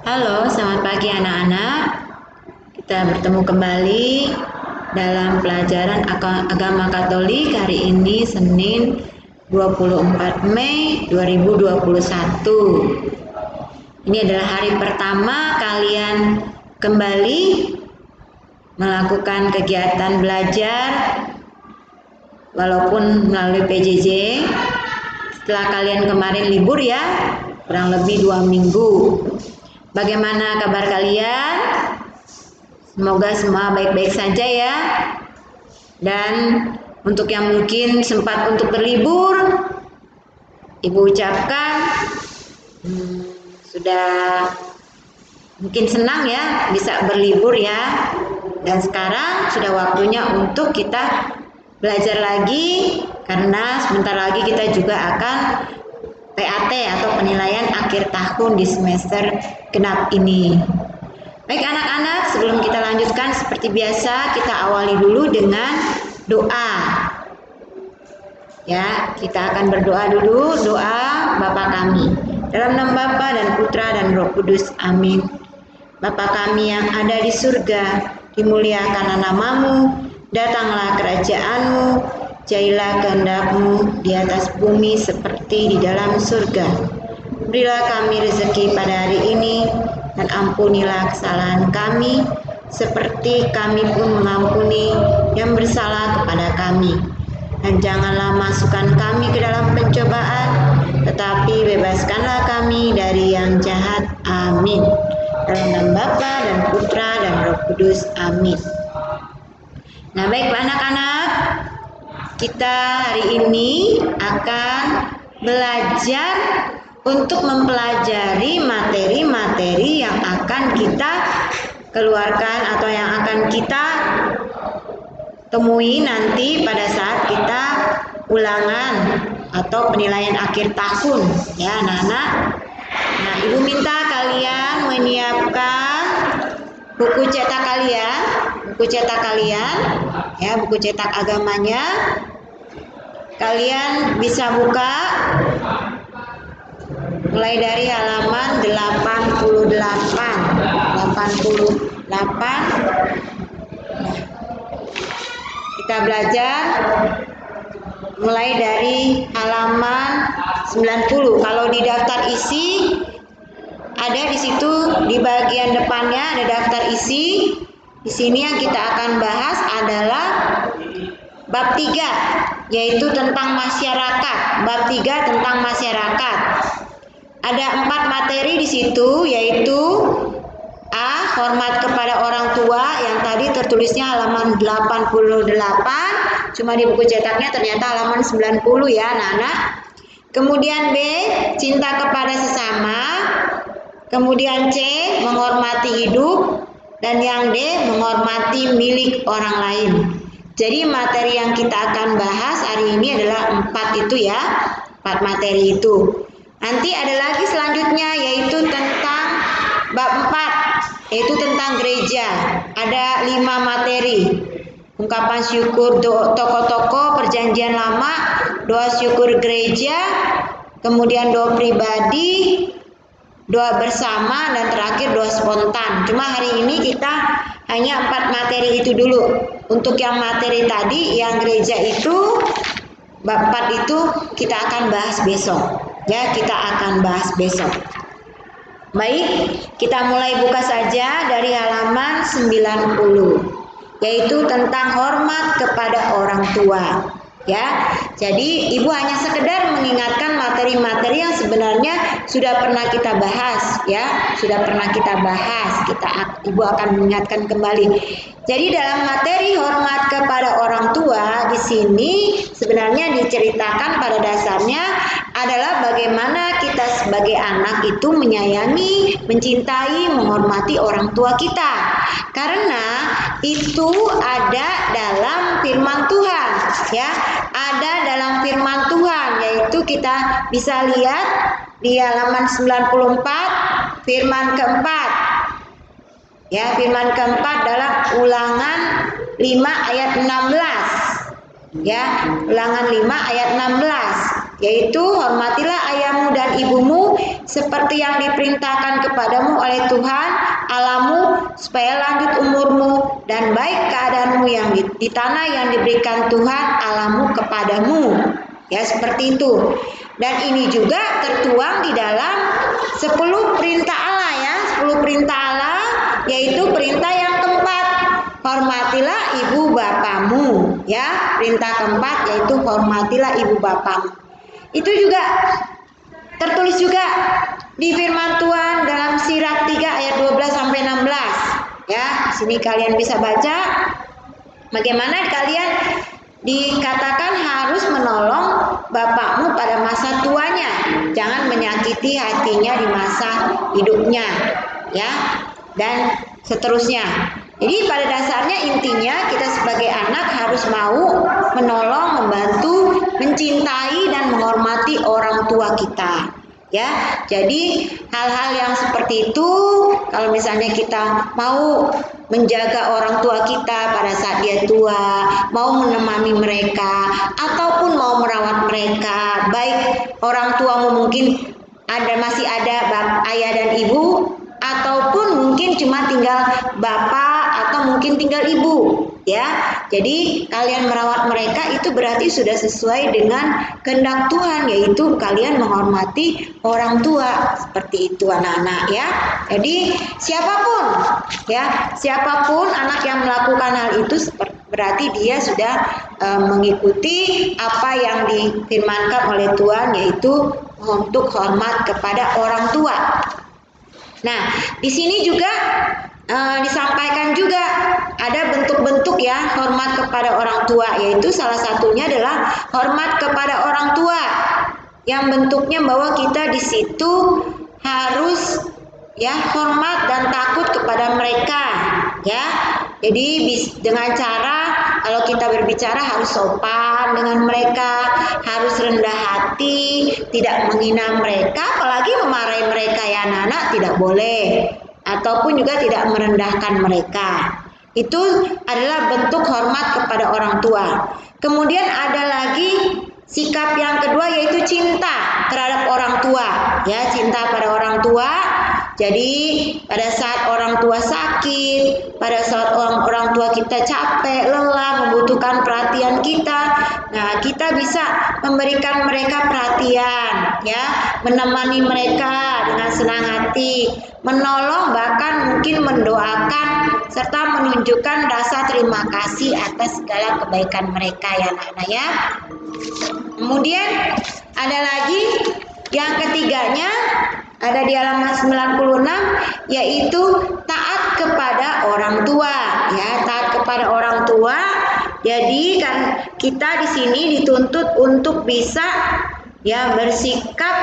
Halo, selamat pagi anak-anak. Kita bertemu kembali dalam pelajaran agama Katolik hari ini Senin 24 Mei 2021. Ini adalah hari pertama kalian kembali melakukan kegiatan belajar walaupun melalui PJJ. Setelah kalian kemarin libur ya, kurang lebih 2 minggu. Bagaimana kabar kalian? Semoga semua baik-baik saja ya. Dan untuk yang mungkin sempat untuk berlibur, Ibu ucapkan sudah mungkin senang ya bisa berlibur ya. Dan sekarang sudah waktunya untuk kita belajar lagi karena sebentar lagi kita juga akan PAT atau penilaian akhir tahun di semester genap ini. Baik anak-anak, sebelum kita lanjutkan seperti biasa kita awali dulu dengan doa. Ya, kita akan berdoa dulu, doa Bapa kami. Dalam nama Bapa dan Putra dan Roh Kudus. Amin. Bapa kami yang ada di surga, dimuliakanlah namamu, datanglah kerajaanmu, jadilah kehendak-Mu di atas bumi seperti di dalam surga. Berilah kami rezeki pada hari ini, dan ampunilah kesalahan kami, seperti kami pun mengampuni yang bersalah kepada kami. Dan janganlah masukkan kami ke dalam pencobaan, tetapi bebaskanlah kami dari yang jahat. Amin. Dalam nama Bapa dan Putra dan Roh Kudus. Amin. Nah, baik anak-anak, kita hari ini akan belajar untuk mempelajari materi-materi yang akan kita keluarkan atau yang akan kita temui nanti pada saat kita ulangan atau penilaian akhir tahun ya anak-anak. Nah, Ibu minta kalian menyiapkan buku cetak kalian ya, buku cetak agamanya. Kalian bisa buka mulai dari halaman 88. Kita belajar mulai dari halaman 90. Kalau di daftar isi ada di situ di bagian depannya ada daftar isi. Di sini yang kita akan bahas adalah bab 3 yaitu tentang masyarakat. Bab 3 tentang masyarakat. Ada 4 materi di situ yaitu A. Hormat kepada orang tua yang tadi tertulisnya halaman 88, cuma di buku cetaknya ternyata halaman 90 ya anak-anak. Kemudian B. Cinta kepada sesama. Kemudian C. Menghormati hidup. Dan yang D. Menghormati milik orang lain. Jadi materi yang kita akan bahas hari ini adalah 4 itu ya, 4 materi itu. Nanti ada lagi selanjutnya yaitu tentang bab 4 yaitu tentang gereja. Ada 5 materi. Ungkapan syukur tokoh-tokoh perjanjian lama, doa syukur gereja, kemudian doa pribadi, doa bersama, dan terakhir doa spontan. Cuma hari ini kita hanya 4 materi itu dulu. Untuk yang materi tadi, yang gereja itu, bab 4 itu kita akan bahas besok. Ya, kita akan bahas besok. Baik, kita mulai buka saja dari halaman 90, yaitu tentang hormat kepada orang tua. Ya, jadi Ibu hanya sekedar mengingatkan materi-materi yang sebenarnya sudah pernah kita bahas, ya, sudah pernah kita bahas. Ibu akan mengingatkan kembali. Jadi dalam materi hormat kepada orang tua di sini sebenarnya diceritakan pada dasarnya adalah bagaimana kita sebagai anak itu menyayangi, mencintai, menghormati orang tua kita. Karena itu ada dalam firman Tuhan, ya. Ada dalam firman Tuhan, yaitu kita bisa lihat di halaman 94, firman keempat. Ya, firman keempat adalah Ulangan 5 ayat 16. Ya, Ulangan 5 ayat 16. yaitu hormatilah ayahmu dan ibumu seperti yang diperintahkan kepadamu oleh Tuhan Allahmu, supaya lanjut umurmu dan baik keadaanmu yang di tanah yang diberikan Tuhan Allahmu kepadamu. Ya, seperti itu. Dan ini juga tertuang di dalam 10 perintah Allah ya, 10 perintah Allah, yaitu perintah yang keempat, hormatilah ibu bapamu ya. Perintah keempat yaitu hormatilah ibu bapamu. Itu juga tertulis juga di firman Tuhan dalam Sirat 3 ayat 12 sampai 16. Ya, di sini kalian bisa baca bagaimana kalian dikatakan harus menolong bapakmu pada masa tuanya, jangan menyakiti hatinya di masa hidupnya, ya, dan seterusnya. Jadi pada dasarnya intinya kita sebagai anak harus mau menolong, membantu, mencintai dan menghormati orang tua kita. Ya, jadi hal-hal yang seperti itu kalau misalnya kita mau menjaga orang tua kita pada saat dia tua, mau menemani mereka ataupun mau merawat mereka, baik orang tuamu mungkin masih ada ayah dan ibu ataupun mungkin cuma tinggal bapak atau mungkin tinggal ibu. Ya, jadi kalian merawat mereka itu berarti sudah sesuai dengan kehendak Tuhan, yaitu kalian menghormati orang tua. Seperti itu anak-anak ya. Jadi siapapun anak yang melakukan hal itu berarti dia sudah mengikuti apa yang difirmankan oleh Tuhan, yaitu untuk hormat kepada orang tua. Nah, di sini juga disampaikan juga ada bentuk-bentuk ya hormat kepada orang tua, yaitu salah satunya adalah hormat kepada orang tua yang bentuknya bahwa kita di situ harus ya hormat dan takut kepada mereka ya. Jadi dengan cara kalau kita berbicara harus sopan dengan mereka, harus rendah hati, tidak menghina mereka, apalagi memarahi mereka ya anak-anak, tidak boleh. Ataupun juga tidak merendahkan mereka. Itu adalah bentuk hormat kepada orang tua. Kemudian ada lagi sikap yang kedua, yaitu cinta terhadap orang tua. Ya, cinta pada orang tua. Jadi pada saat orang tua sakit, pada saat orang tua kita capek, lelah, membutuhkan perhatian kita, nah kita bisa memberikan mereka perhatian, ya, menemani mereka dengan senang hati, menolong, bahkan mungkin mendoakan serta menunjukkan rasa terima kasih atas segala kebaikan mereka ya anak-anak ya. Kemudian ada lagi yang ketiganya, ada di halaman 96, yaitu taat kepada orang tua ya, taat kepada orang tua. Jadi kan kita di sini dituntut untuk bisa ya bersikap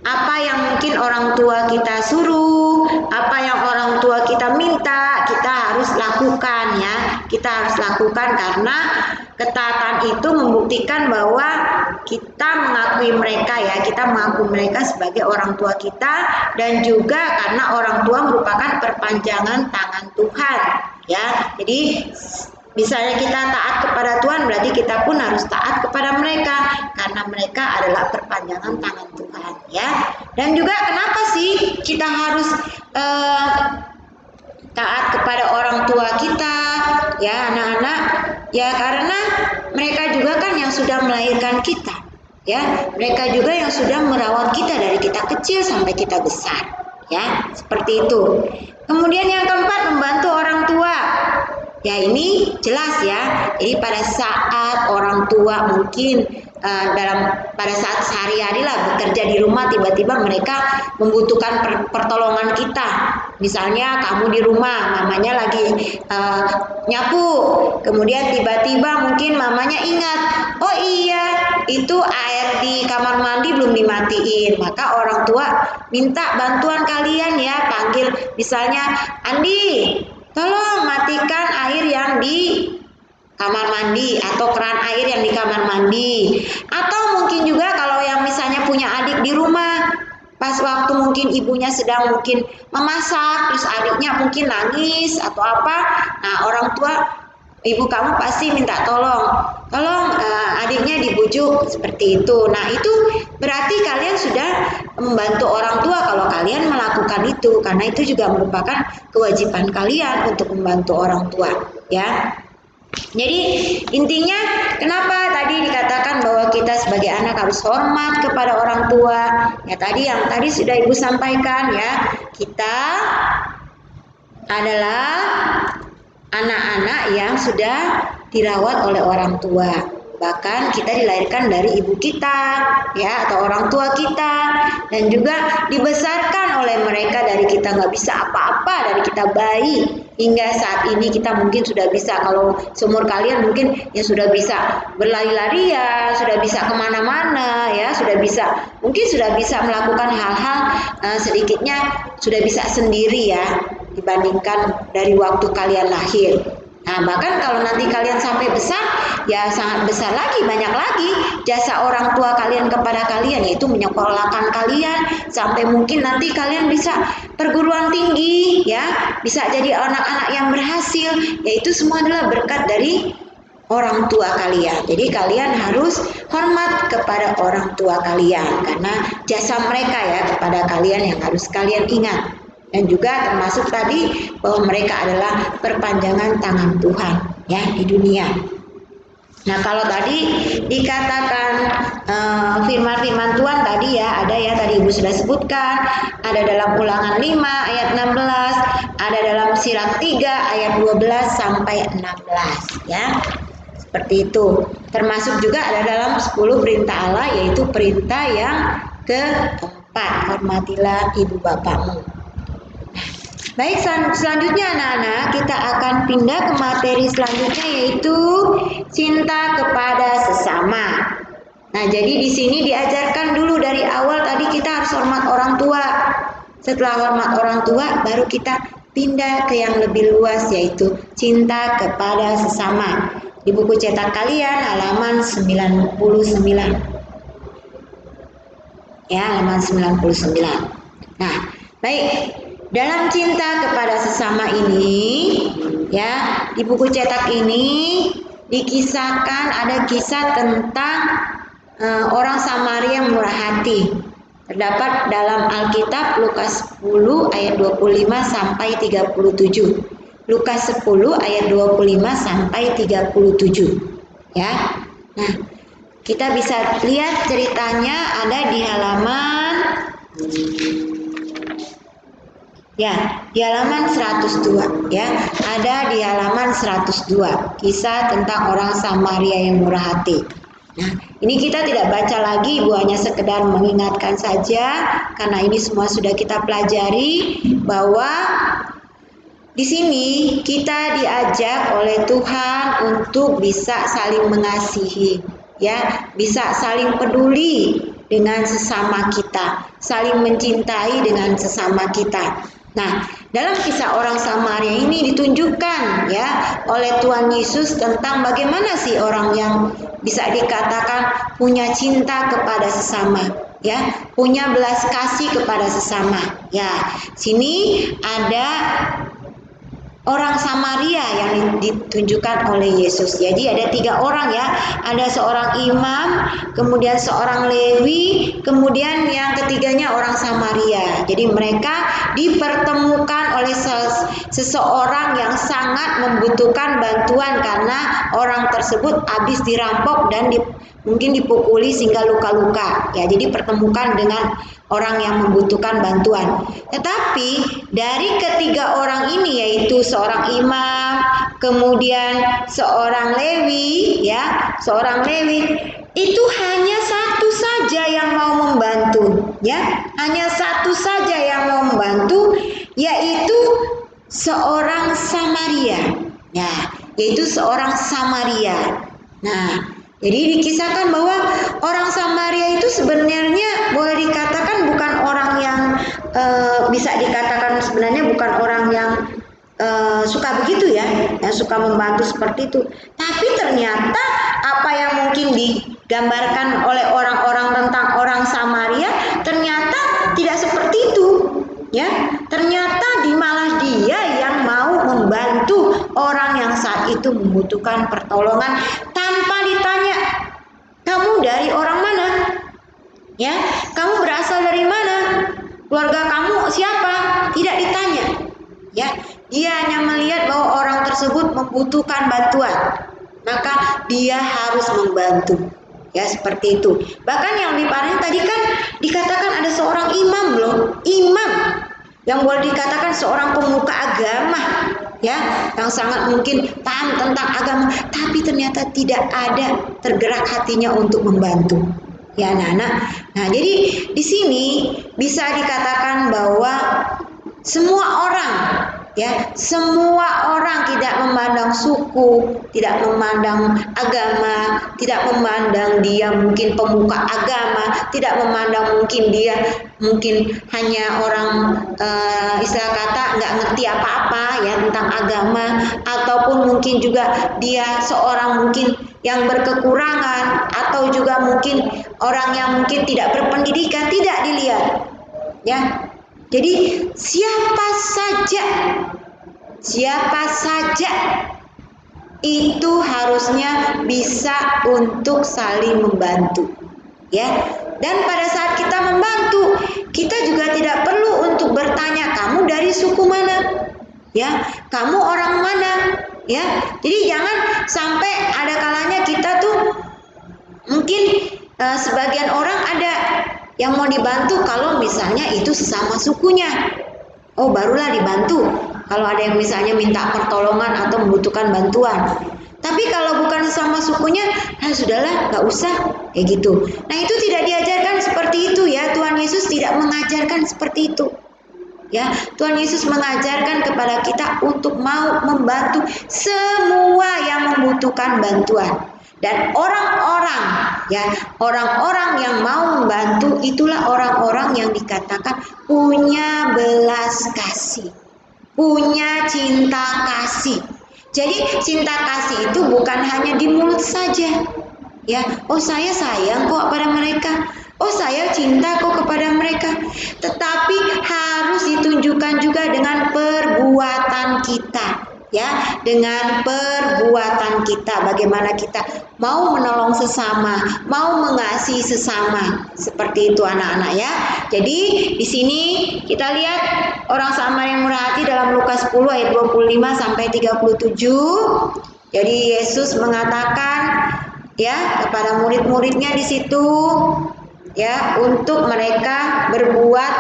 apa yang mungkin orang tua kita suruh, apa yang orang tua kita minta, kita harus lakukan ya. Kita harus lakukan karena ketaatan itu membuktikan bahwa kita mengakui mereka ya, kita mengakui mereka sebagai orang tua kita, dan juga karena orang tua merupakan perpanjangan tangan Tuhan ya. Jadi misalnya kita taat kepada Tuhan, berarti kita pun harus taat kepada mereka karena mereka adalah perpanjangan tangan Tuhan ya. Dan juga kenapa sih kita harus taat kepada orang tua kita ya anak-anak? Ya karena mereka juga kan yang sudah melahirkan kita ya. Mereka juga yang sudah merawat kita dari kita kecil sampai kita besar ya. Seperti itu. Kemudian yang keempat, membantu orang tua. Ya ini jelas ya. Jadi pada saat orang tua mungkin pada saat sehari-hari lah bekerja di rumah, tiba-tiba mereka membutuhkan pertolongan kita. Misalnya kamu di rumah, mamanya lagi nyapu, kemudian tiba-tiba mungkin mamanya ingat, oh iya itu air di kamar mandi belum dimatiin, maka orang tua minta bantuan kalian ya, panggil misalnya Andi, tolong matikan air yang di kamar mandi atau keran air yang di kamar mandi. Atau mungkin juga kalau yang misalnya punya adik di rumah, pas waktu mungkin ibunya sedang mungkin memasak, terus adiknya mungkin nangis atau apa, nah orang tua, ibu kamu pasti minta tolong, tolong adiknya dibujuk seperti itu. Nah, itu berarti kalian sudah membantu orang tua kalau kalian melakukan itu, karena itu juga merupakan kewajiban kalian untuk membantu orang tua, ya. Jadi intinya kenapa tadi dikatakan bahwa kita sebagai anak harus hormat kepada orang tua? Ya tadi yang tadi sudah Ibu sampaikan ya, kita adalah anak-anak yang sudah dirawat oleh orang tua. Bahkan kita dilahirkan dari ibu kita, ya, atau orang tua kita, dan juga dibesarkan oleh mereka dari kita nggak bisa apa-apa, dari kita bayi hingga saat ini kita mungkin sudah bisa, kalau seumur kalian mungkin ya sudah bisa berlari-larian, sudah bisa kemana-mana, ya, mungkin sudah bisa melakukan hal-hal sedikitnya sudah bisa sendiri ya, dibandingkan dari waktu kalian lahir. Nah, bahkan kalau nanti kalian sampai besar, ya sangat besar lagi, banyak lagi jasa orang tua kalian kepada kalian, yaitu menyekolahkan kalian sampai mungkin nanti kalian bisa perguruan tinggi, ya, bisa jadi anak-anak yang berhasil, yaitu semua adalah berkat dari orang tua kalian. Jadi kalian harus hormat kepada orang tua kalian karena jasa mereka ya kepada kalian yang harus kalian ingat. Dan juga termasuk tadi bahwa mereka adalah perpanjangan tangan Tuhan ya di dunia. Nah, kalau tadi dikatakan firman-firman Tuhan tadi ya, ada ya tadi Ibu sudah sebutkan, ada dalam Ulangan 5 ayat 16, ada dalam Sirat 3 ayat 12 sampai 16 ya. Seperti itu. Termasuk juga ada dalam 10 perintah Allah, yaitu perintah yang keempat, hormatilah ibu bapakmu. Baik, selanjutnya anak-anak kita akan pindah ke materi selanjutnya, yaitu cinta kepada sesama. Nah, jadi di sini diajarkan dulu dari awal tadi kita harus hormat orang tua. Setelah hormat orang tua, baru kita pindah ke yang lebih luas, yaitu cinta kepada sesama. Di buku cetak kalian halaman 99. Ya, halaman 99. Nah, baik. Dalam cinta kepada sesama ini, ya, di buku cetak ini dikisahkan, ada kisah tentang orang Samaria murah hati. Terdapat dalam Alkitab Lukas 10 ayat 25 sampai 37. Lukas 10 ayat 25 sampai 37. Ya. Nah, kita bisa lihat ceritanya ada di halaman di halaman 102 ya. Ada di halaman 102 kisah tentang orang Samaria yang murah hati. Nah, ini kita tidak baca lagi, Ibu hanya sekedar mengingatkan saja karena ini semua sudah kita pelajari bahwa di sini kita diajak oleh Tuhan untuk bisa saling mengasihi, ya, bisa saling peduli dengan sesama kita, saling mencintai dengan sesama kita. Nah, dalam kisah orang Samaria ini ditunjukkan ya oleh Tuhan Yesus tentang bagaimana sih orang yang bisa dikatakan punya cinta kepada sesama, ya, punya belas kasih kepada sesama. Ya, sini ada orang Samaria yang ditunjukkan oleh Yesus. Jadi ada 3 orang ya, ada seorang imam, kemudian seorang Lewi, kemudian yang ketiganya orang Samaria. Jadi mereka dipertemukan oleh seseorang yang sangat membutuhkan bantuan karena orang tersebut habis dirampok dan mungkin dipukuli sehingga luka-luka. Ya, jadi pertemukan dengan orang yang membutuhkan bantuan. Tetapi dari ketiga orang ini, yaitu seorang imam, kemudian seorang Lewi, ya, seorang Lewi, itu hanya satu saja yang mau membantu, ya, hanya satu saja yang mau membantu, yaitu seorang Samaria, ya, yaitu seorang Samaria. Nah, jadi dikisahkan bahwa orang Samaria itu sebenarnya boleh dikatakan bukan orang yang bisa dikatakan sebenarnya bukan orang yang suka begitu ya, yang suka membantu seperti itu. Tapi ternyata apa yang mungkin digambarkan oleh orang-orang tentang orang Samaria ternyata tidak seperti itu. Ya, ternyata malah dia yang mau membantu orang yang saat itu membutuhkan pertolongan tanpa ditanya dari orang mana? Ya, kamu berasal dari mana? Keluarga kamu siapa? Tidak ditanya. Ya, dia hanya melihat bahwa orang tersebut membutuhkan bantuan, maka dia harus membantu. Ya, seperti itu. Bahkan yang lebih parah tadi kan dikatakan ada seorang imam loh, imam yang boleh dikatakan seorang pemuka agama, ya, yang sangat mungkin paham tentang agama, tapi ternyata tidak ada tergerak hatinya untuk membantu. Ya, anak-anak. Nah, jadi di sini bisa dikatakan bahwa semua orang, ya, semua orang, tidak memandang suku, tidak memandang agama, tidak memandang dia mungkin pemuka agama, tidak memandang mungkin dia mungkin hanya orang istilah kata nggak ngerti apa-apa ya tentang agama, ataupun mungkin juga dia seorang mungkin yang berkekurangan, atau juga mungkin orang yang mungkin tidak berpendidikan, tidak dilihat, ya. Jadi siapa saja itu harusnya bisa untuk saling membantu, ya. Dan pada saat kita membantu, kita juga tidak perlu untuk bertanya kamu dari suku mana, ya, kamu orang mana, ya. Jadi jangan sampai ada kalanya kita tuh mungkin sebagian orang ada yang mau dibantu kalau misalnya itu sesama sukunya. Oh, barulah dibantu kalau ada yang misalnya minta pertolongan atau membutuhkan bantuan. Tapi kalau bukan sama sukunya, sudahlah, nggak usah, kayak gitu. Nah, itu tidak diajarkan seperti itu, ya. Tuhan Yesus tidak mengajarkan seperti itu, ya. Tuhan Yesus mengajarkan kepada kita untuk mau membantu semua yang membutuhkan bantuan. Dan orang-orang, ya, orang-orang yang mau membantu itulah orang-orang yang dikatakan punya belas kasih, punya cinta kasih. Jadi cinta kasih itu bukan hanya di mulut saja, ya. Oh, saya sayang kok pada mereka, oh saya cinta kok kepada mereka, tetapi harus ditunjukkan juga dengan perbuatan kita, ya, dengan perbuatan kita. Bagaimana kita mau menolong sesama, mau mengasihi sesama, seperti itu anak-anak, ya. Jadi di sini kita lihat orang Samaria yang murah hati dalam Lukas 10 ayat 25 sampai 37. Jadi Yesus mengatakan, ya, kepada murid-muridnya di situ, ya, untuk mereka berbuat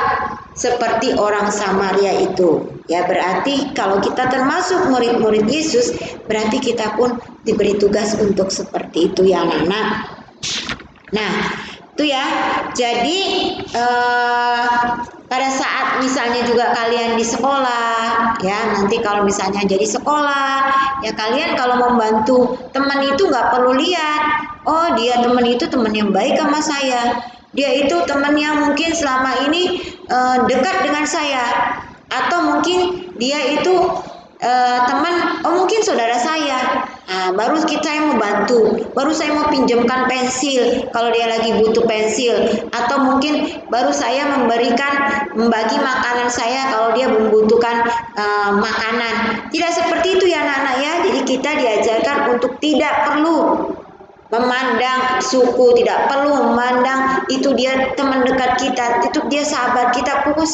seperti orang Samaria itu. Ya, berarti kalau kita termasuk murid-murid Yesus, berarti kita pun diberi tugas untuk seperti itu, ya anak-anak. Nah, itu ya. Jadi pada saat misalnya juga kalian di sekolah, ya, nanti kalau misalnya jadi sekolah, ya, kalian kalau membantu teman itu nggak perlu lihat, oh dia teman itu teman yang baik sama saya, dia itu teman yang mungkin selama ini dekat dengan saya, atau mungkin dia itu teman, oh mungkin saudara saya. Nah, baru kita yang mau bantu, baru saya mau pinjamkan pensil kalau dia lagi butuh pensil, atau mungkin baru saya membagi makanan saya kalau dia membutuhkan makanan. Tidak seperti itu, ya anak-anak, ya. Jadi kita diajarkan untuk tidak perlu memandang suku, tidak perlu memandang itu dia teman dekat kita, itu dia sahabat kita. Pokoknya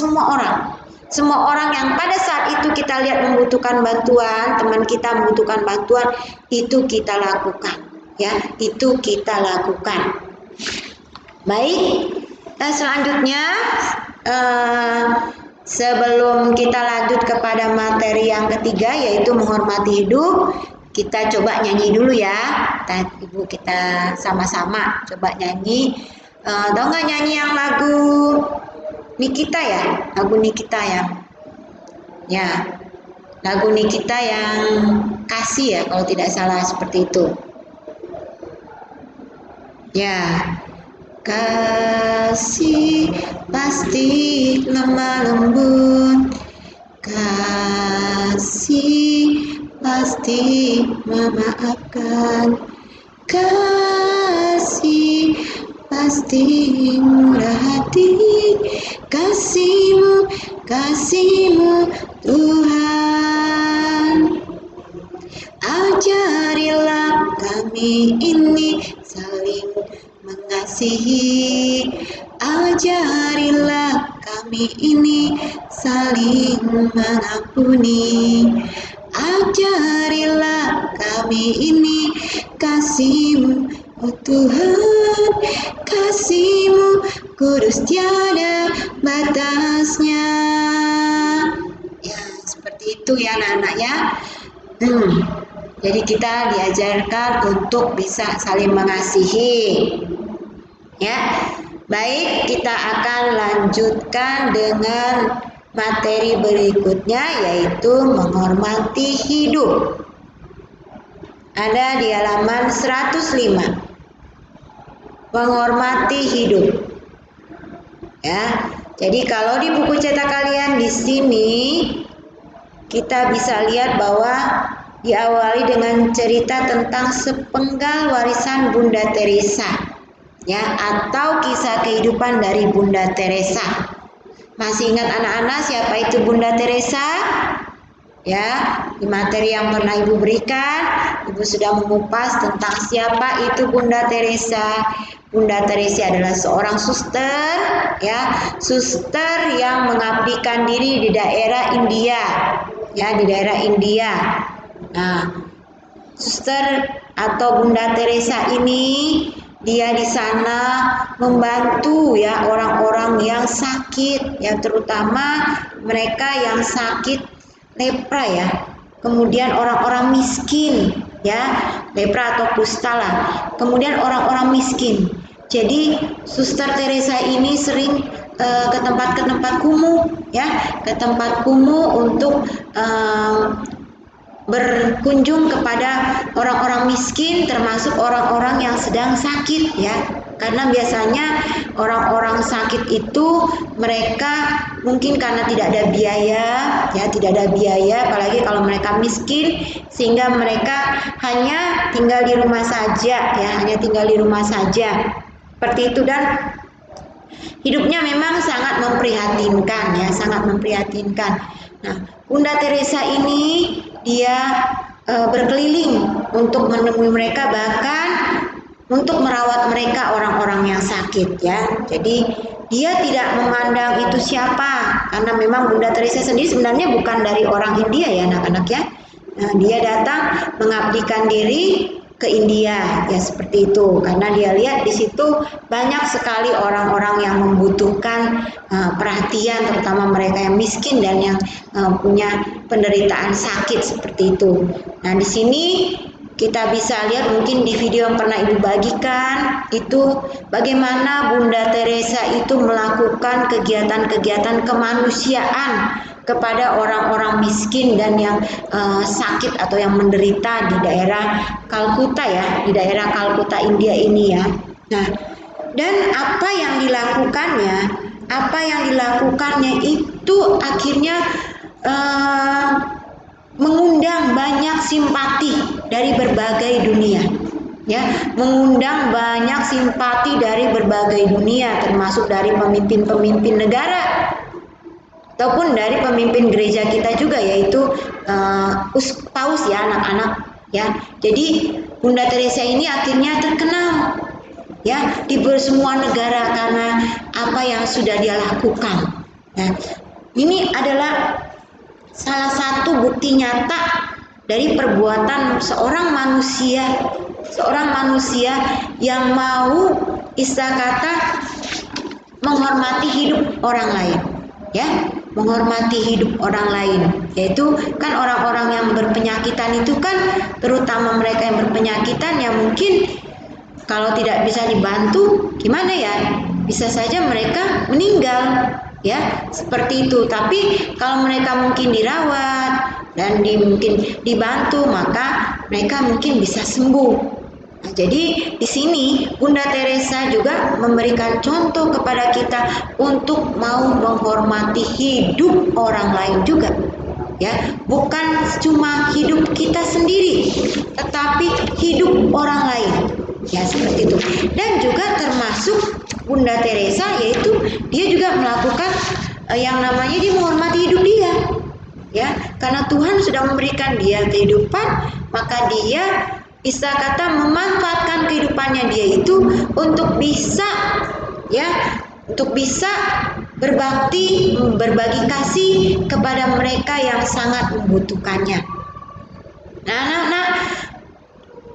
semua orang yang pada saat itu kita lihat membutuhkan bantuan, teman kita membutuhkan bantuan, itu kita lakukan, ya, itu kita lakukan. Baik, selanjutnya sebelum kita lanjut kepada materi yang ketiga, yaitu menghormati hidup, kita coba nyanyi dulu, ya. Ibu kita sama-sama coba nyanyi. Tahu nggak nyanyi yang lagu Nikita, ya? Lagu Nikita ya, lagu Nikita yang kasih, ya, kalau tidak salah seperti itu. Ya, kasih pasti lemah lembut, kasih pasti memaafkan, kasih pasti murah hati, kasih-Mu Tuhan. Ajarilah kami ini saling mengasihi. Ajarilah kami ini saling mengampuni. Ajarilah kami ini kasih-Mu, oh Tuhan, kasih-Mu kudus tiada batasnya. Ya, seperti itu ya anak-anak ya. Jadi kita diajarkan untuk bisa saling mengasihi. Ya. Baik, kita akan lanjutkan dengan materi berikutnya, yaitu menghormati hidup. Ada di halaman 105. Menghormati hidup. Ya. Jadi kalau di buku cetak kalian di sini kita bisa lihat bahwa diawali dengan cerita tentang sepenggal warisan Bunda Teresa. Ya, atau kisah kehidupan dari Bunda Teresa. Masih ingat anak-anak siapa itu Bunda Teresa? Ya, di materi yang pernah Ibu berikan, Ibu sudah mengupas tentang siapa itu Bunda Teresa. Bunda Teresa adalah seorang suster, ya, suster yang mengabdikan diri di daerah India, ya, di daerah India. Nah, suster atau Bunda Teresa ini dia di sana membantu ya orang-orang yang sakit, ya terutama mereka yang sakit lepra ya. Kemudian orang-orang miskin ya, lepra atau kusta lah. Kemudian orang-orang miskin. Jadi Suster Teresa ini sering ke tempat kumuh ya, ke tempat kumuh untuk berkunjung kepada orang-orang miskin, termasuk orang-orang yang sedang sakit ya. Karena biasanya orang-orang sakit itu mereka mungkin karena tidak ada biaya ya, tidak ada biaya, apalagi kalau mereka miskin, sehingga mereka hanya tinggal di rumah saja ya, hanya tinggal di rumah saja. Seperti itu, dan hidupnya memang sangat memprihatinkan ya, sangat memprihatinkan. Nah, Bunda Teresa ini dia berkeliling untuk menemui mereka, bahkan untuk merawat mereka orang-orang yang sakit ya. Jadi dia tidak memandang itu siapa, karena memang Bunda Teresa sendiri sebenarnya bukan dari orang India ya anak-anak ya. Nah, dia datang mengabdikan diri ke India ya, seperti itu, karena dia lihat di situ banyak sekali orang-orang yang membutuhkan perhatian, terutama mereka yang miskin dan yang punya penderitaan sakit seperti itu. Nah, di sini kita bisa lihat mungkin di video yang pernah Ibu bagikan itu bagaimana Bunda Teresa itu melakukan kegiatan-kegiatan kemanusiaan kepada orang-orang miskin dan yang sakit atau yang menderita di daerah Kalkuta ya, di daerah Kalkuta India ini ya. Nah, dan apa yang dilakukannya itu akhirnya mengundang banyak simpati dari berbagai dunia. Ya, mengundang banyak simpati dari berbagai dunia, termasuk dari pemimpin-pemimpin negara ataupun dari pemimpin gereja kita juga, yaitu Paus ya anak-anak ya. Jadi Bunda Teresa ini akhirnya terkenal ya di semua negara karena apa yang sudah dia lakukan. Nah, ini adalah salah satu bukti nyata dari perbuatan seorang manusia yang mau istilah kata menghormati hidup orang lain ya, menghormati hidup orang lain, yaitu kan orang-orang yang berpenyakitan itu kan, terutama mereka yang berpenyakitan yang mungkin kalau tidak bisa dibantu gimana ya, bisa saja mereka meninggal ya, seperti itu. Tapi kalau mereka mungkin dirawat dan mungkin dibantu, maka mereka mungkin bisa sembuh. Nah, jadi di sini Bunda Teresa juga memberikan contoh kepada kita untuk mau menghormati hidup orang lain juga. Ya, bukan cuma hidup kita sendiri, tetapi hidup orang lain. Ya, seperti itu. Dan juga termasuk Bunda Teresa, yaitu dia juga melakukan yang namanya dia menghormati hidup dia. Ya, karena Tuhan sudah memberikan dia kehidupan, maka dia Istilah kata memanfaatkan kehidupannya dia itu untuk bisa ya, untuk bisa berbakti, berbagi kasih kepada mereka yang sangat membutuhkannya. Nah, anak-anak,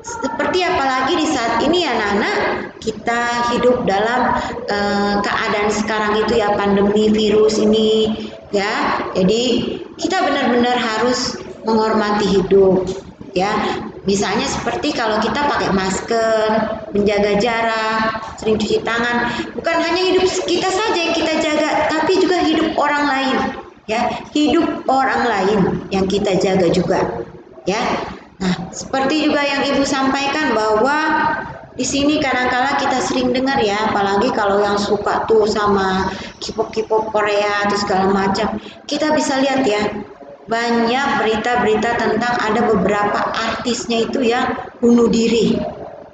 seperti apalagi di saat ini ya anak-anak, kita hidup dalam keadaan sekarang itu ya, pandemi virus ini ya. Jadi kita benar-benar harus menghormati hidup ya. Misalnya seperti kalau kita pakai masker, menjaga jarak, sering cuci tangan, bukan hanya hidup kita saja yang kita jaga, tapi juga hidup orang lain ya, hidup orang lain yang kita jaga juga ya. Nah, seperti juga yang Ibu sampaikan bahwa di sini kadang-kala kita sering dengar ya, apalagi kalau yang suka tuh sama K-pop Korea atau segala macam, kita bisa lihat ya, banyak berita-berita tentang ada beberapa artisnya itu yang bunuh diri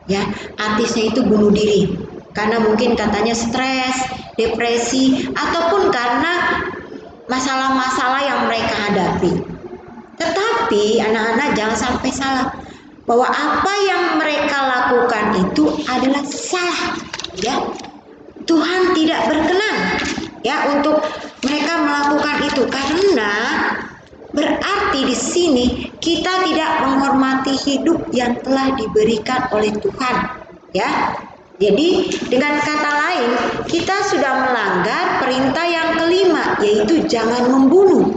ya, artisnya itu bunuh diri karena mungkin katanya stres, depresi, ataupun karena masalah-masalah yang mereka hadapi. Tetapi anak-anak jangan sampai salah, bahwa apa yang mereka lakukan itu adalah salah ya. Tuhan tidak berkenan ya untuk mereka melakukan itu, karena berarti di sini kita tidak menghormati hidup yang telah diberikan oleh Tuhan ya. Jadi dengan kata lain, kita sudah melanggar perintah yang kelima, yaitu jangan membunuh.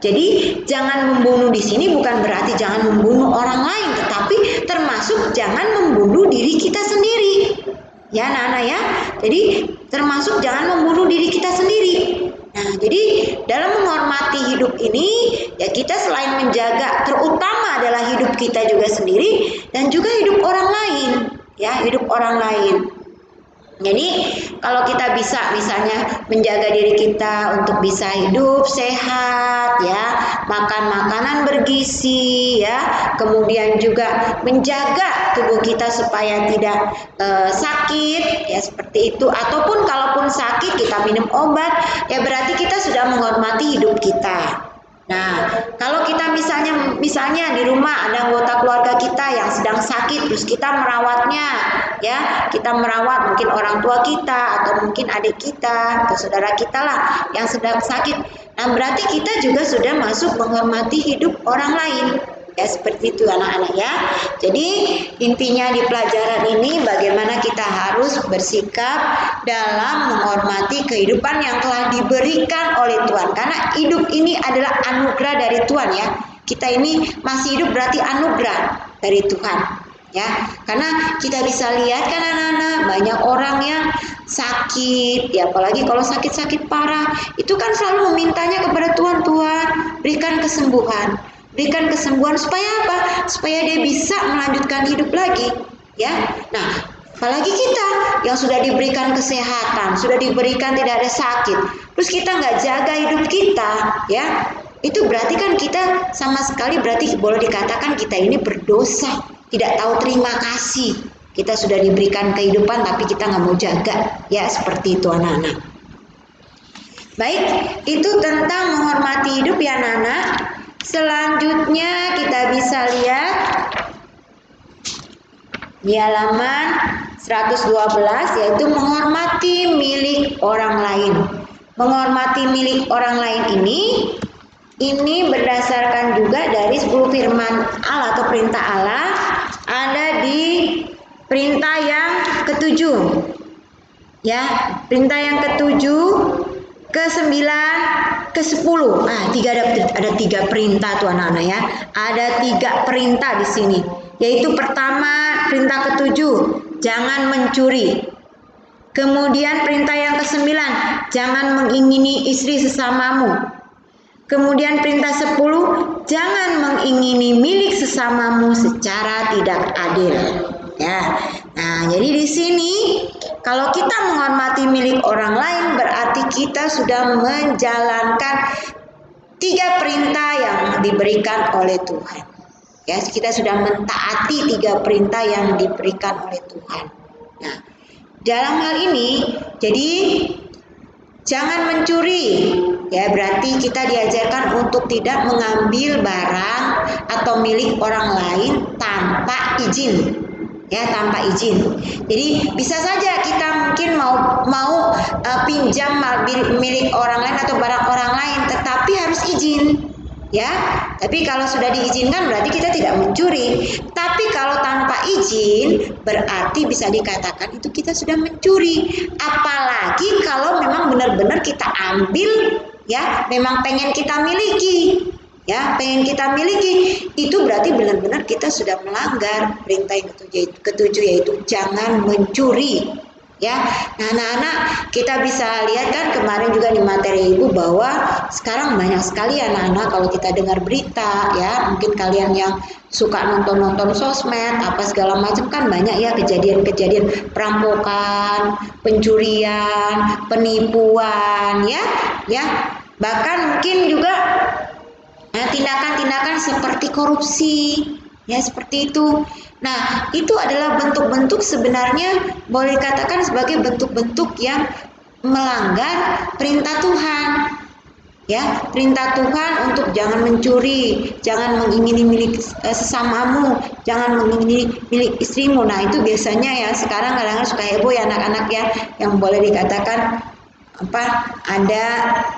Jadi jangan membunuh di sini bukan berarti jangan membunuh orang lain, tetapi termasuk jangan membunuh diri kita sendiri. Ya anak-anak ya. Jadi termasuk jangan membunuh diri kita sendiri. Nah, jadi dalam menghormati hidup ini ya, kita selain menjaga, terutama adalah hidup kita juga sendiri dan juga hidup orang lain ya, hidup orang lain. Jadi kalau kita bisa misalnya menjaga diri kita untuk bisa hidup sehat ya, makan makanan bergizi ya, kemudian juga menjaga tubuh kita supaya tidak sakit ya, seperti itu, ataupun kalaupun sakit kita minum obat ya, berarti kita sudah menghormati hidup kita. Nah, kalau kita misalnya di rumah ada anggota keluarga kita yang sedang sakit, terus kita merawatnya, ya, kita merawat mungkin orang tua kita atau mungkin adik kita atau saudara kita lah yang sedang sakit. Nah, berarti kita juga sudah masuk menghormati hidup orang lain. Ya, seperti itu anak-anak ya. Jadi intinya di pelajaran ini bagaimana kita harus bersikap dalam menghormati kehidupan yang telah diberikan oleh Tuhan. Karena hidup ini adalah anugerah dari Tuhan ya. Kita ini masih hidup berarti anugerah dari Tuhan ya. Karena kita bisa lihat kan anak-anak, banyak orang yang sakit ya, apalagi kalau sakit-sakit parah, itu kan selalu memintanya kepada Tuhan, Tuhan berikan kesembuhan. Berikan kesembuhan supaya apa? Supaya dia bisa melanjutkan hidup lagi, ya. Nah, apalagi kita yang sudah diberikan kesehatan, sudah diberikan tidak ada sakit, terus kita nggak jaga hidup kita, ya, itu berarti kan kita sama sekali berarti boleh dikatakan kita ini berdosa, tidak tahu terima kasih. Kita sudah diberikan kehidupan tapi kita nggak mau jaga, ya, seperti itu anak-anak. Baik, itu tentang menghormati hidup ya anak-anak. Selanjutnya kita bisa lihat di halaman 112, yaitu menghormati milik orang lain. Menghormati milik orang lain ini berdasarkan juga dari 10 firman Allah atau perintah Allah, ada di perintah yang ketujuh. Ya, perintah yang ketujuh, ke-9, ke-10. Ada 3 perintah tuh anak-anak ya. Ada 3 perintah di sini. Yaitu pertama, perintah ke-7, jangan mencuri. Kemudian perintah yang ke-9, jangan mengingini istri sesamamu. Kemudian perintah 10, jangan mengingini milik sesamamu secara tidak adil. Ya. Nah, jadi di sini kalau kita menghormati milik orang lain berarti kita sudah menjalankan 3 perintah yang diberikan oleh Tuhan. Ya, kita sudah mentaati 3 perintah yang diberikan oleh Tuhan. Nah, dalam hal ini, jadi Jangan mencuri. Ya, berarti kita diajarkan untuk tidak mengambil barang atau milik orang lain tanpa izin. Ya, tanpa izin. Jadi bisa saja kita mungkin mau pinjam milik orang lain atau barang orang lain, tetapi harus izin. Ya, tapi kalau sudah diizinkan berarti kita tidak mencuri. Tapi kalau tanpa izin berarti bisa dikatakan itu kita sudah mencuri. Apalagi kalau memang benar-benar kita ambil, ya, memang pengen kita miliki. Ya, pengen kita miliki, itu berarti benar-benar kita sudah melanggar perintah yang ketujuh yaitu jangan mencuri. Ya, nah anak-anak kita bisa lihat kan kemarin juga di materi ibu bahwa sekarang banyak sekali anak-anak kalau kita dengar berita, ya mungkin kalian yang suka nonton sosmed apa segala macam kan banyak ya kejadian-kejadian perampokan, pencurian, penipuan, ya bahkan mungkin juga tindakan-tindakan seperti korupsi, ya seperti itu. Nah, itu adalah bentuk-bentuk sebenarnya boleh dikatakan sebagai bentuk-bentuk yang melanggar perintah Tuhan. Ya, perintah Tuhan untuk jangan mencuri, jangan mengingini milik sesamamu, jangan mengingini milik istrimu. Nah, itu biasanya ya sekarang kadang-kadang suka heboh ya anak-anak ya yang boleh dikatakan ada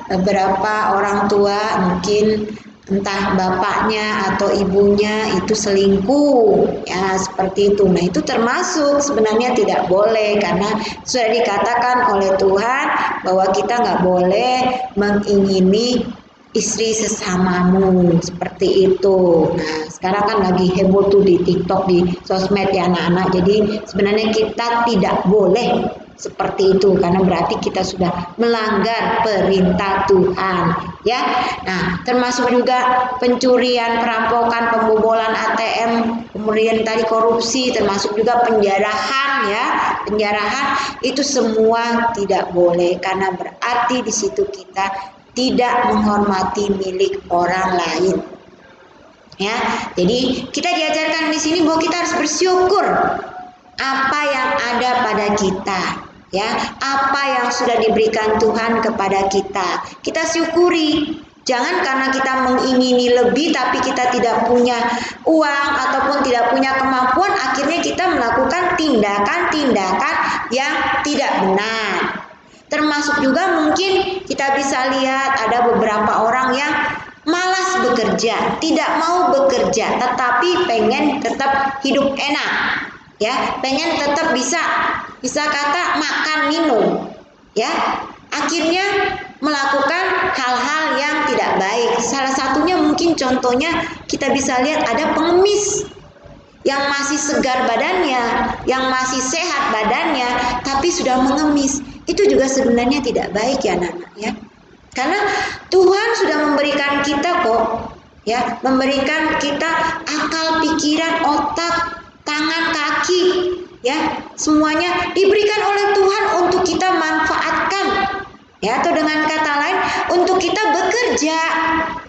beberapa orang tua mungkin entah bapaknya atau ibunya itu selingkuh, ya seperti itu. Nah, itu termasuk sebenarnya tidak boleh karena sudah dikatakan oleh Tuhan bahwa kita nggak boleh mengingini istri sesamamu, seperti itu. Nah, sekarang kan lagi heboh tuh di TikTok, di sosmed ya anak-anak. Jadi sebenarnya kita tidak boleh seperti itu karena berarti kita sudah melanggar perintah Tuhan, ya. Nah, termasuk juga pencurian, perampokan, pembobolan ATM, kemudian tadi korupsi, termasuk juga penjarahan, ya. Penjarahan itu semua tidak boleh karena berarti di situ kita tidak menghormati milik orang lain. Ya, jadi kita diajarkan di sini bahwa kita harus bersyukur apa yang ada pada kita, ya, apa yang sudah diberikan Tuhan kepada kita. Kita syukuri. Jangan karena kita mengingini lebih tapi kita tidak punya uang ataupun tidak punya kemampuan, akhirnya kita melakukan tindakan-tindakan yang tidak benar. Termasuk juga mungkin kita bisa lihat ada beberapa orang yang malas bekerja, tidak mau bekerja, tetapi pengen tetap hidup enak, ya, pengen tetap bisa kata makan minum, ya, akhirnya melakukan hal-hal yang tidak baik. Salah satunya mungkin contohnya kita bisa lihat ada pengemis yang masih segar badannya, yang masih sehat badannya, tapi sudah mengemis. Itu juga sebenarnya tidak baik ya anak-anak, ya. Karena Tuhan sudah memberikan kita kok, ya, memberikan kita akal, pikiran, otak, tangan, kaki, ya, semuanya diberikan oleh Tuhan untuk kita manfaatkan, ya, atau dengan kata lain untuk kita bekerja,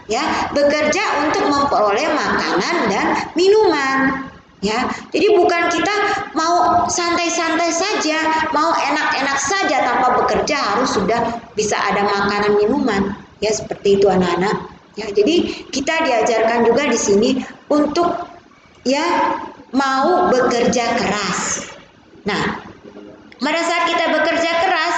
ya, bekerja untuk memperoleh makanan dan minuman. Ya, jadi bukan kita mau santai-santai saja, mau enak-enak saja tanpa bekerja, harus sudah bisa ada makanan minuman. Ya, seperti itu anak-anak. Ya, jadi kita diajarkan juga di sini untuk ya mau bekerja keras. Nah, pada saat kita bekerja keras,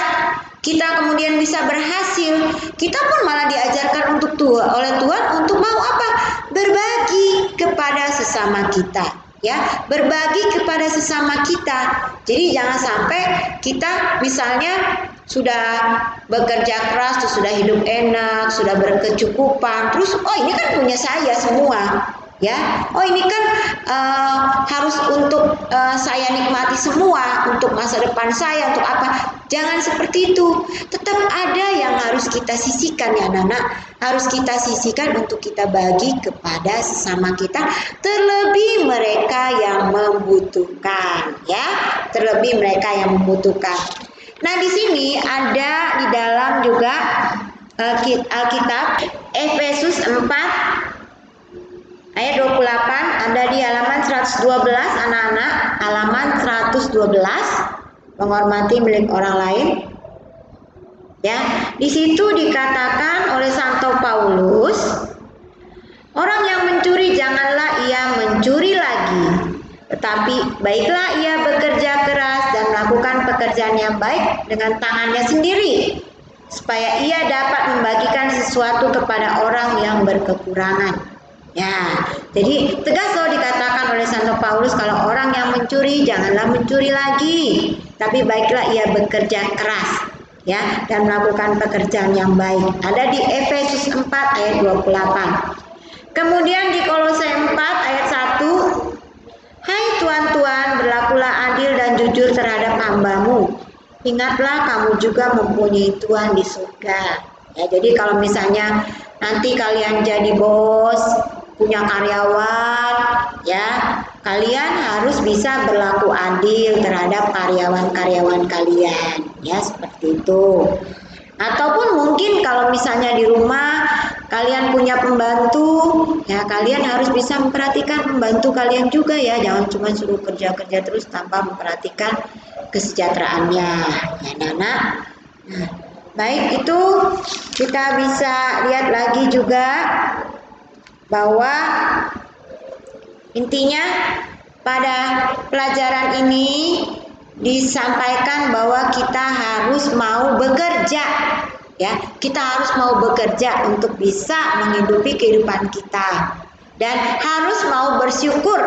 kita kemudian bisa berhasil, kita pun malah diajarkan oleh Tuhan untuk mau apa? Berbagi kepada sesama kita. Ya, berbagi kepada sesama kita. Jadi jangan sampai kita misalnya sudah bekerja keras, terus sudah hidup enak, sudah berkecukupan, terus oh ini kan punya saya semua, ya. Oh ini kan harus untuk saya nikmati semua, untuk masa depan saya, untuk apa? Jangan seperti itu. Tetap ada yang harus kita sisihkan ya anak-anak. Harus kita sisihkan untuk kita bagi kepada sesama kita, terlebih mereka yang membutuhkan, ya. Terlebih mereka yang membutuhkan. Nah, di sini ada di dalam juga Alkitab Efesus 4 ayat 28, ada di halaman 112 anak-anak, halaman 112, menghormati milik orang lain. Ya, di situ dikatakan oleh Santo Paulus, orang yang mencuri janganlah ia mencuri lagi, tetapi baiklah ia bekerja keras dan melakukan pekerjaan yang baik dengan tangannya sendiri, supaya ia dapat membagikan sesuatu kepada orang yang berkekurangan. Ya, jadi tegas loh dikatakan oleh Santo Paulus kalau orang yang mencuri janganlah mencuri lagi, tapi baiklah ia bekerja keras ya dan melakukan pekerjaan yang baik. Ada di Efesus 4 ayat 28. Kemudian di Kolose 4 ayat 1, hai tuan-tuan, berlakulah adil dan jujur terhadap hambamu. Ingatlah kamu juga mempunyai Tuhan di surga. Ya, jadi kalau misalnya nanti kalian jadi bos, punya karyawan, ya, kalian harus bisa berlaku adil terhadap karyawan-karyawan kalian, ya, seperti itu. Ataupun mungkin kalau misalnya di rumah kalian punya pembantu, ya kalian harus bisa memperhatikan pembantu kalian juga ya, jangan cuma suruh kerja-kerja terus tanpa memperhatikan kesejahteraannya, ya Nana. Nah, baik itu kita bisa lihat lagi juga bahwa intinya pada pelajaran ini disampaikan bahwa kita harus mau bekerja, ya kita harus mau bekerja untuk bisa menghidupi kehidupan kita dan harus mau bersyukur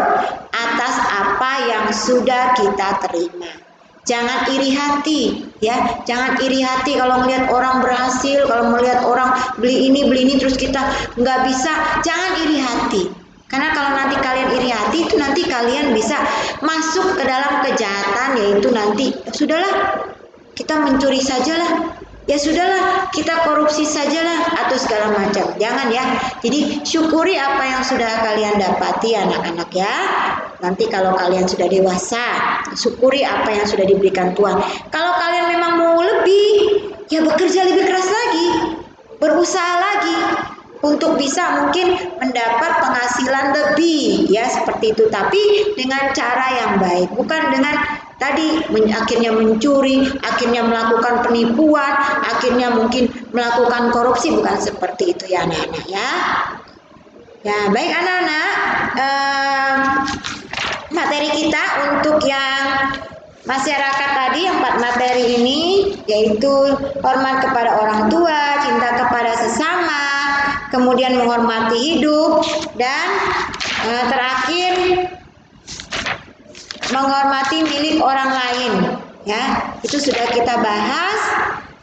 atas apa yang sudah kita terima. Jangan iri hati, ya jangan iri hati kalau melihat orang berhasil, kalau melihat orang beli ini terus kita nggak bisa. Jangan iri hati, karena kalau nanti kalian iri hati itu nanti kalian bisa masuk ke dalam kejahatan, yaitu nanti sudahlah kita mencuri sajalah, ya sudahlah kita korupsi sajalah atau segala macam. Jangan ya. Jadi syukuri apa yang sudah kalian dapati anak-anak ya. Nanti kalau kalian sudah dewasa, syukuri apa yang sudah diberikan Tuhan. Kalau kalian memang mau lebih, ya bekerja lebih keras lagi, berusaha lagi untuk bisa mungkin mendapat penghasilan lebih, ya seperti itu. Tapi dengan cara yang baik, bukan dengan tadi akhirnya mencuri, akhirnya melakukan penipuan, akhirnya mungkin melakukan korupsi, bukan seperti itu ya anak-anak ya. Ya baik anak-anak, materi kita untuk yang masyarakat tadi, 4 materi ini yaitu hormat kepada orang tua, cinta kepada sesama, kemudian menghormati hidup, dan terakhir menghormati milik orang lain. Ya, itu sudah kita bahas.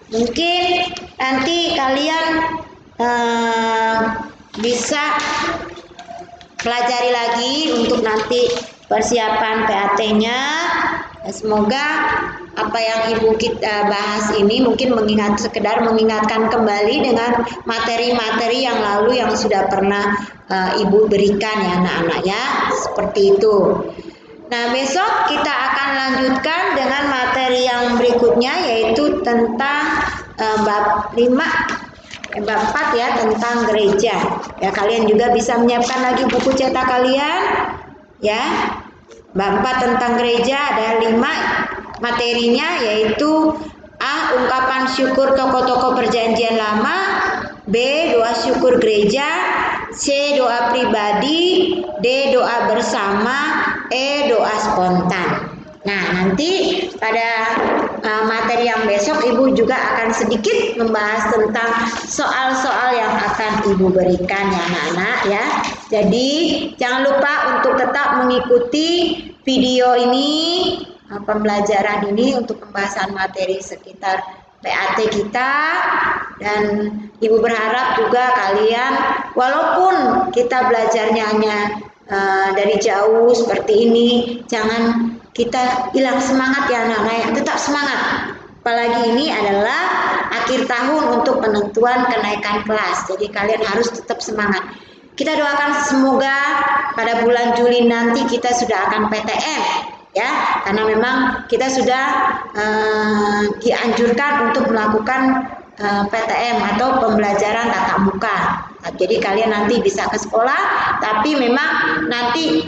Mungkin nanti kalian bisa pelajari lagi untuk nanti persiapan PAT-nya. Semoga apa yang Ibu kita bahas ini mungkin sekedar mengingatkan kembali dengan materi-materi yang lalu yang sudah pernah Ibu berikan ya anak-anak ya, seperti itu. Nah besok kita akan lanjutkan dengan materi yang berikutnya, yaitu tentang bab 4 ya, tentang gereja. Ya kalian juga bisa menyiapkan lagi buku cetak kalian ya. Bab 4 tentang gereja ada 5 materinya, yaitu A. Ungkapan syukur tokoh-tokoh perjanjian lama, B. Doa syukur gereja, C. Doa pribadi, D. Doa bersama, E. Doa spontan. Nah nanti pada materi yang besok Ibu juga akan sedikit membahas tentang soal-soal yang akan Ibu berikan ya anak-anak ya. Jadi jangan lupa untuk tetap mengikuti video ini, pembelajaran ini untuk pembahasan materi sekitar PAT kita, dan Ibu berharap juga kalian walaupun kita belajarnya hanya dari jauh seperti ini, jangan kita hilang semangat ya anak-anak, tetap semangat. Apalagi ini adalah akhir tahun untuk penentuan kenaikan kelas, jadi kalian harus tetap semangat. Kita doakan semoga pada bulan Juli nanti kita sudah akan PTM ya, karena memang kita sudah dianjurkan untuk melakukan PTM atau pembelajaran tatap muka. Jadi kalian nanti bisa ke sekolah, tapi memang nanti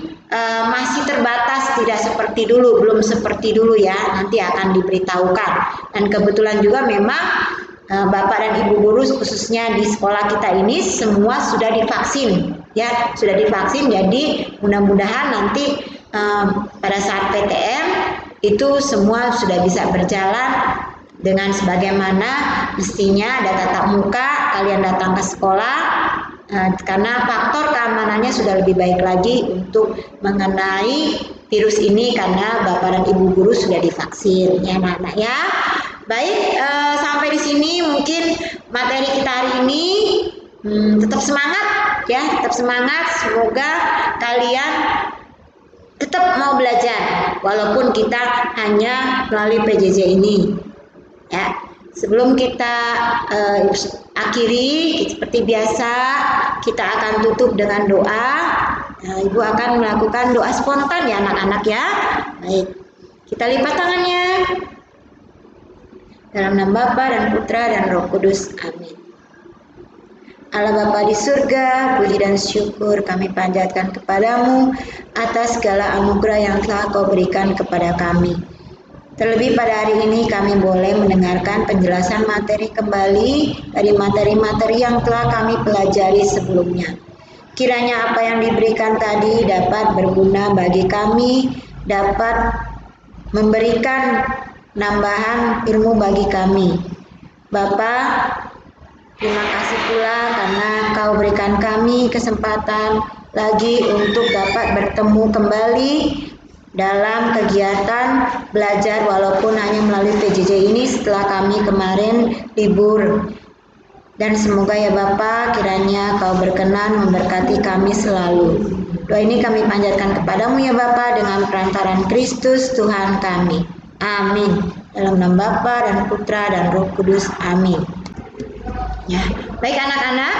masih terbatas, tidak seperti dulu, belum seperti dulu ya, nanti akan diberitahukan. Dan kebetulan juga memang Bapak dan Ibu guru khususnya di sekolah kita ini semua sudah divaksin, ya sudah divaksin. Jadi mudah-mudahan nanti pada saat PTM itu semua sudah bisa berjalan dengan sebagaimana mestinya. Ada tatap muka, kalian datang ke sekolah karena faktor keamanannya sudah lebih baik lagi untuk mengenai virus ini karena Bapak dan Ibu guru sudah divaksin, ya anak-anak ya. Baik, sampai di sini mungkin materi kita hari ini. Tetap semangat ya, tetap semangat. Semoga kalian tetap mau belajar walaupun kita hanya melalui PJJ ini. Ya, sebelum kita akhiri seperti biasa, kita akan tutup dengan doa. Ibu akan melakukan doa spontan ya anak-anak ya. Baik, kita lipat tangannya. Dalam nama Bapa dan Putra dan Roh Kudus. Amin. Allah Bapa di surga, puji dan syukur kami panjatkan kepadamu atas segala anugerah yang telah Kau berikan kepada kami. Terlebih pada hari ini kami boleh mendengarkan penjelasan materi kembali dari materi-materi yang telah kami pelajari sebelumnya. Kiranya apa yang diberikan tadi dapat berguna bagi kami, dapat memberikan nambahan ilmu bagi kami. Bapa, terima kasih pula karena Kau berikan kami kesempatan lagi untuk dapat bertemu kembali dalam kegiatan belajar walaupun hanya melalui PJJ ini setelah kami kemarin libur. Dan semoga ya Bapa, kiranya Kau berkenan memberkati kami selalu. Doa ini kami panjatkan kepadamu ya Bapa dengan perantaran Kristus Tuhan kami. Amin. Dalam nama Bapa dan Putra dan Roh Kudus. Amin. Ya, baik anak-anak.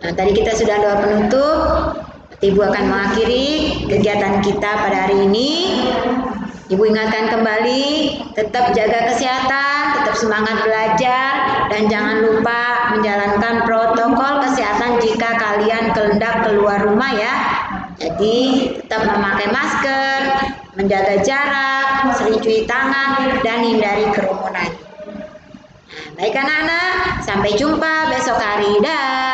Nah, tadi kita sudah doa penutup. Ibu akan mengakhiri kegiatan kita pada hari ini. Ibu ingatkan kembali, tetap jaga kesehatan, tetap semangat belajar, dan jangan lupa menjalankan protokol kesehatan jika kalian hendak keluar rumah ya. Jadi tetap memakai masker, menjaga jarak, sering cuci tangan, dan hindari kerumunan. Nah, baik anak-anak, sampai jumpa besok hari. Dah.